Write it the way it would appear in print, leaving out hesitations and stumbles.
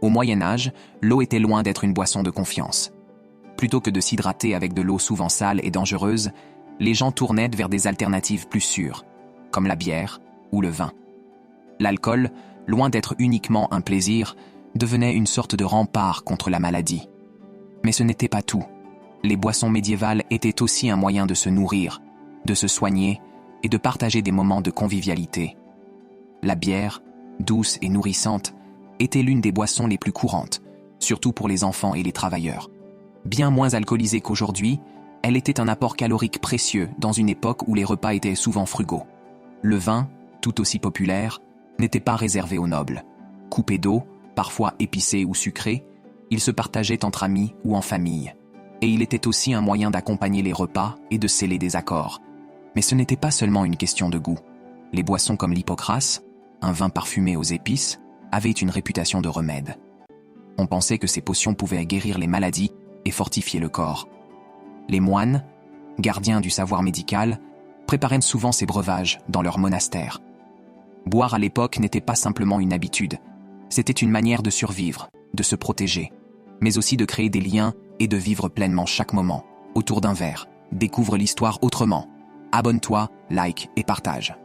Au Moyen Âge, l'eau était loin d'être une boisson de confiance. Plutôt que de s'hydrater avec de l'eau souvent sale et dangereuse, les gens tournaient vers des alternatives plus sûres, comme la bière ou le vin. L'alcool, loin d'être uniquement un plaisir, devenait une sorte de rempart contre la maladie. Mais ce n'était pas tout. Les boissons médiévales étaient aussi un moyen de se nourrir, de se soigner et de partager des moments de convivialité. La bière, douce et nourrissante, était l'une des boissons les plus courantes, surtout pour les enfants et les travailleurs. Bien moins alcoolisée qu'aujourd'hui, elle était un apport calorique précieux dans une époque où les repas étaient souvent frugaux. Le vin, tout aussi populaire, n'était pas réservé aux nobles. Coupé d'eau, parfois épicé ou sucré, il se partageait entre amis ou en famille. Et il était aussi un moyen d'accompagner les repas et de sceller des accords. Mais ce n'était pas seulement une question de goût. Les boissons comme l'hypocras, un vin parfumé aux épices, avaient une réputation de remède. On pensait que ces potions pouvaient guérir les maladies et fortifier le corps. Les moines, gardiens du savoir médical, préparaient souvent ces breuvages dans leur monastère. Boire à l'époque n'était pas simplement une habitude, c'était une manière de survivre, de se protéger, mais aussi de créer des liens et de vivre pleinement chaque moment, autour d'un verre. Découvre l'histoire autrement. Abonne-toi, like et partage.